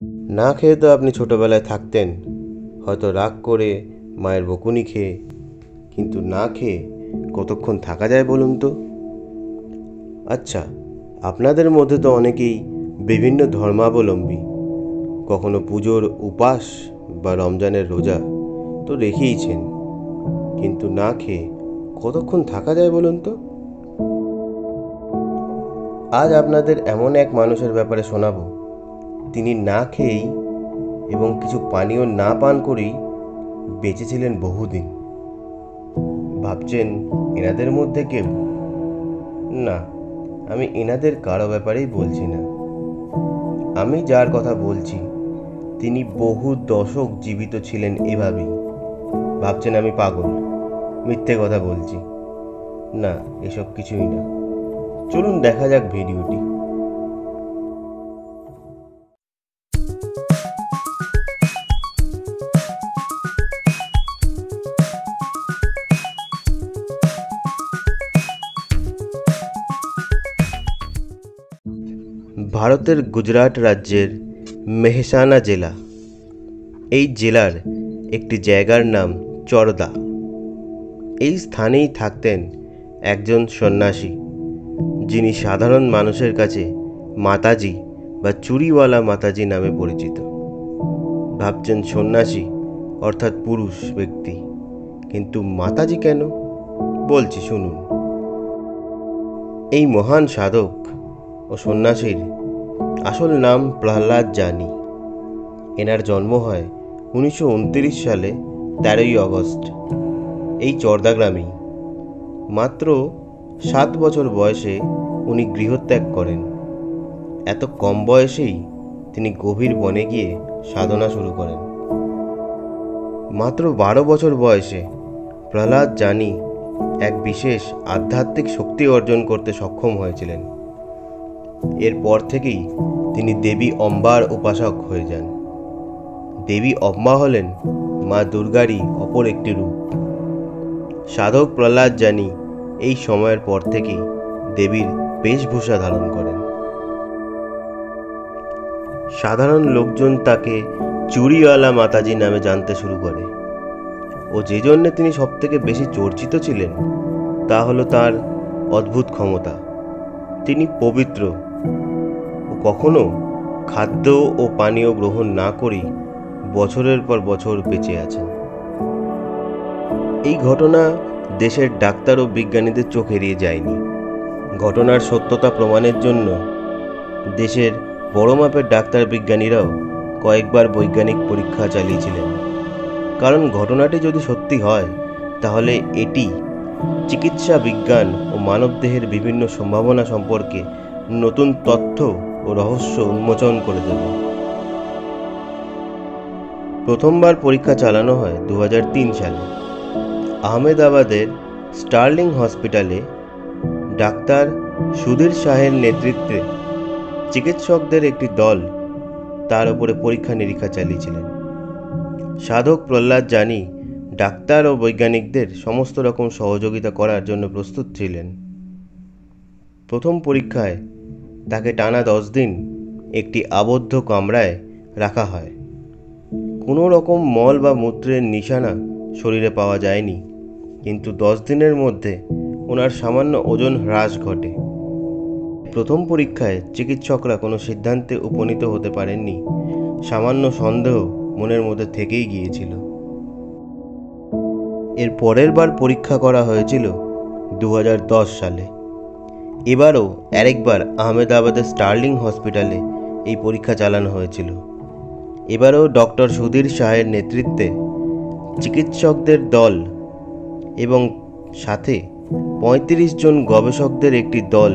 না খেয়ে তো আপনি ছোটবেলায় থাকতেন, হয়তো রাগ করে, মায়ের বকুনি খেয়ে। কিন্তু না খেয়ে কতক্ষণ থাকা যায় বলুন তো? আচ্ছা, আপনাদের মধ্যে তো অনেকেই বিভিন্ন ধর্মাবলম্বী। কখনো পুজোর উপাস বা রমজানের রোজা তো রেখেইছেন, কিন্তু না খেয়ে কতক্ষণ থাকা যায় বলুন তো? আজ আপনাদের এমন এক মানুষের ব্যাপারে শোনাবো, তিনি না খেয়েই এবং কিছু পানীয় না পান করেই বেঁচেছিলেন বহুদিন। ভাবছেন এনাদের মধ্যে কেউ? না, আমি এনাদের কারো ব্যাপারেই বলছি না। আমি যার কথা বলছি তিনি বহু দশক জীবিত ছিলেন এভাবেই। ভাবছেন আমি পাগল, মিথ্যে কথা বলছি? না, এসব কিছুই না। চলুন দেখা যাক ভিডিওটি। ভারতের গুজরাট রাজ্যের মেহসানা জেলা, এই জেলার একটি জায়গার নাম চরদা। এই স্থানেই থাকতেন একজন সন্ন্যাসী, যিনি সাধারণ মানুষের কাছে মাতাজি বা চুরিওয়ালা মাতাজি নামে পরিচিত। ভাবছেন সন্ন্যাসী অর্থাৎ পুরুষ ব্যক্তি, কিন্তু মাতাজি কেন? বলছি শুনুন। এই মহান সাধক ও সন্ন্যাসীর আসল নাম প্রহ্লাদ জানি। এনার জন্ম হয় 1929 সালে 13ই আগস্ট এই চরদা গ্রামেই। মাত্র 7 বছর বয়সে উনি গৃহত্যাগ করেন। এত কম বয়সেই তিনি গভীর বনে গিয়ে সাধনা শুরু করেন। মাত্র 12 বছর বয়সে প্রহ্লাদ জানি এক বিশেষ আধ্যাত্মিক শক্তি অর্জন করতে সক্ষম হয়েছিলেন। এরপর থেকেই তিনি দেবী অম্বার উপাসক হয়ে যান। দেবী অম্বা হলেন মা দুর্গারই অপর একটি রূপ। সাধক প্রহ্লাদ জানি এই সময়ের পর থেকেই দেবীর বেশভূষা ধারণ করেন। সাধারণ লোকজন তাকে চুরিওয়ালা মাতাজি নামে জানতে শুরু করে। ও যে জন্য তিনি সবথেকে বেশি চর্চিত ছিলেন তা হলো তার অদ্ভুত ক্ষমতা। তিনি পবিত্র ও কখনো খাদ্য ও পানীয় গ্রহণ না করেই বছরের পর বছর বেঁচে আছেন। এই ঘটনা দেশের ডাক্তার ও বিজ্ঞানীদের চোখ এড়িয়ে যায়নি। ঘটনার সত্যতা প্রমাণের জন্য দেশের বড় মাপের ডাক্তার বিজ্ঞানীরাও কয়েকবার বৈজ্ঞানিক পরীক্ষা চালিয়েছিলেন। কারণ ঘটনাটি যদি সত্যি হয় তাহলে এটি চিকিৎসা বিজ্ঞান ও মানবদেহের বিভিন্ন সম্ভাবনা সম্পর্কে নতুন তথ্য ও রহস্য উন্মোচন করে দেবে। প্রথমবার পরীক্ষা চালানো হয় 2003 সালে আহমেদাবাদের স্টার্লিং হসপিটালে। ডাক্তার সুধীর শাহের নেতৃত্বে চিকিৎসকদের একটি দল তার উপরে পরীক্ষা নিরীক্ষা চালিয়েছিলেন। সাধক প্রহ্লাদ জানি ডাক্তার ও বৈজ্ঞানিকদের সমস্ত রকম সহযোগিতা করার জন্য প্রস্তুত ছিলেন। প্রথম পরীক্ষায় তাকে টানা 10 দিন একটি আবদ্ধ কামরায় রাখা হয়। কোনো রকম মল বা মূত্রের নিশানা শরীরে পাওয়া যায়নি, কিন্তু 10 দিনের মধ্যে ওনার সামান্য ওজন হ্রাস ঘটে। প্রথম পরীক্ষায় চিকিৎসকরা কোনো সিদ্ধান্তে উপনীত হতে পারেননি। সামান্য সন্দেহ মনের মধ্যে থেকেই গিয়েছিল। এর পরের বার পরীক্ষা করা হয়েছিল 2010 সালে। এবারও আরেকবার আহমেদাবাদের স্টার্লিং হসপিটালে এই পরীক্ষা চালানো হয়েছিল। এবারও ডক্টর সুধীর শাহের নেতৃত্বে চিকিৎসকদের দল এবং সাথে 35 জন গবেষকদের একটি দল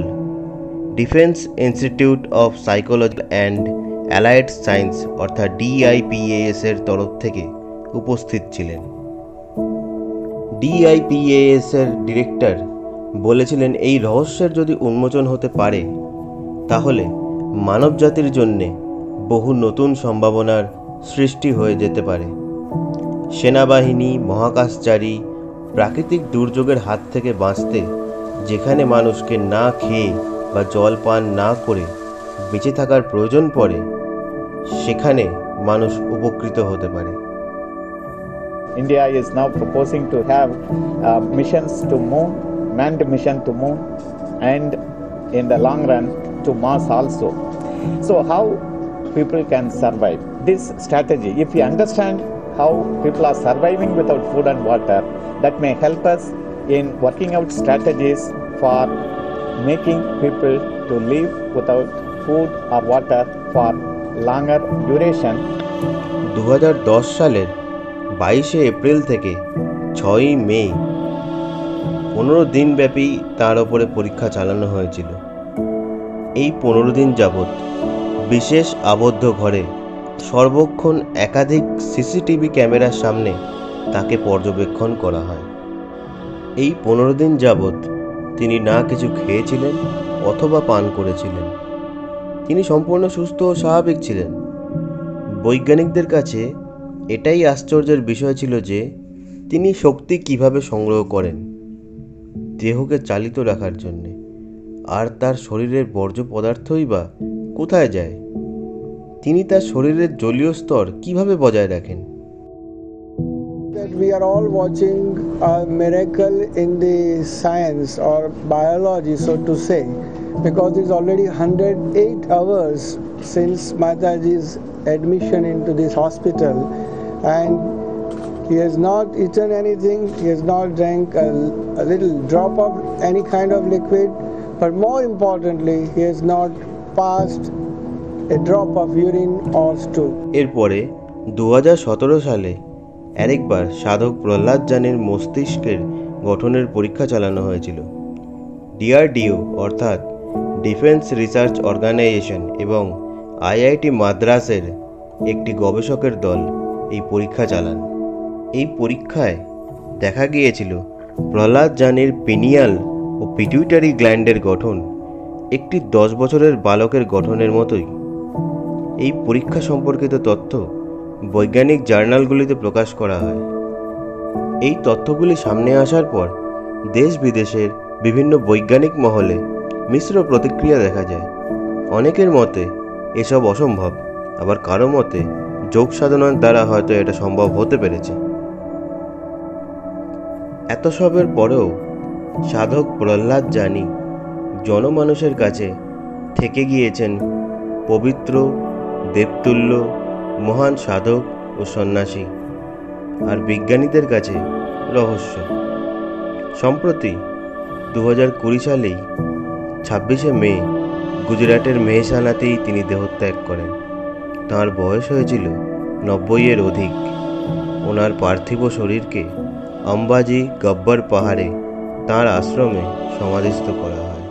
defence institute of psychology and allied science অর্থাৎ DIPAS এর তরফ থেকে উপস্থিত ছিলেন। DIPAS এর ডিরেক্টর বলেছিলেন, এই রহস্যের যদি উন্মোচন হতে পারে তাহলে মানবজাতির জন্যে বহু নতুন সম্ভাবনার সৃষ্টি হয়ে যেতে পারে। সেনাবাহিনী, মহাকাশচারী, প্রাকৃতিক দুর্যোগের হাত থেকে বাঁচতে যেখানে মানুষকে না খেয়ে বা জল পান না করে বেঁচে থাকার প্রয়োজন পড়ে, সেখানে মানুষ উপকৃত হতে পারে। India is now proposing to have missions to moon, manned mission to moon, and in the long run to Mars also. So how people can survive? This strategy, if we understand how people are surviving without food and water, that may help us in working out strategies for making people to live without food or water for longer duration. 2010 সালের 22শে April থেকে 6ই মে 15 দিনব্যাপী তার ওপরে পরীক্ষা চালানো হয়েছিল। এই 15 দিন যাবৎ বিশেষ আবদ্ধ ঘরে সর্বক্ষণ একাধিক সিসিটিভি ক্যামেরার সামনে তাকে পর্যবেক্ষণ করা হয়। এই 15 দিন যাবৎ তিনি না কিছু খেয়েছিলেন অথবা পান করেছিলেন। তিনি সম্পূর্ণ সুস্থ ও স্বাভাবিক ছিলেন। বৈজ্ঞানিকদের কাছে এটাই আশ্চর্যের বিষয় ছিল যে তিনি শক্তি কিভাবে সংগ্রহ করেন দেহকে চালিত রাখার জন্যে, আর তার শরীরের বর্জ্য পদার্থই বা কোথায় যায়? তিনি তার শরীরের জলীয় স্তর কিভাবে বজায় রাখেন? We are all watching a miracle in the science or biology, so to say, because it's already 108 hours since Mataji's admission into this hospital, and he has not eaten anything, he has not drank a little drop of any kind of liquid, but more importantly, he has not passed a drop of urine or stool. এরপরে 2017 সালে আরেকবার সাধক প্রহ্লাদ জানির মস্তিষ্কের গঠনের পরীক্ষা চালানো হয়েছিল। DRDO অর্থাৎ ডিফেন্স রিসার্চ অর্গানাইজেশন এবং আইআইটি মাদ্রাসের একটি গবেষকের দল এই পরীক্ষা চালান। এই পরীক্ষায় দেখা গিয়েছিল প্রহ্লাদ জানির পিনিয়াল ও পিটুইটারি গ্ল্যান্ডের গঠন একটি 10 বছরের বালকের গঠনের মতোই। এই পরীক্ষা সম্পর্কিত তথ্য বৈজ্ঞানিক জার্নালগুলিতে প্রকাশ করা হয়। এই তথ্যগুলি সামনে আসার পর দেশ বিদেশের বিভিন্ন বৈজ্ঞানিক মহলে মিশ্র প্রতিক্রিয়া দেখা যায়। অনেকের মতে এসব অসম্ভব, আবার কারো মতে যোগ সাধনার দ্বারা হয়তো এটা সম্ভব হতে পেরেছে। এত সবের পরেও সাধক প্রহ্লাদ জানি জনমানুষের কাছে থেকে গিয়েছেন পবিত্র, দেবতুল্য, মহান সাধক ও সন্ন্যাসী, আর বিজ্ঞানীদের কাছে রহস্য। সম্প্রতি 2020 সালেই 26শে মে গুজরাটের মেহসানাতেই তিনি দেহত্যাগ করেন। তাঁর বয়স হয়েছিল 90-এর অধিক। ওনার পার্থিব শরীরকে অম্বাজি গব্বর পাহাড়ে তাঁর আশ্রমে সমাধিস্থ করা হয়।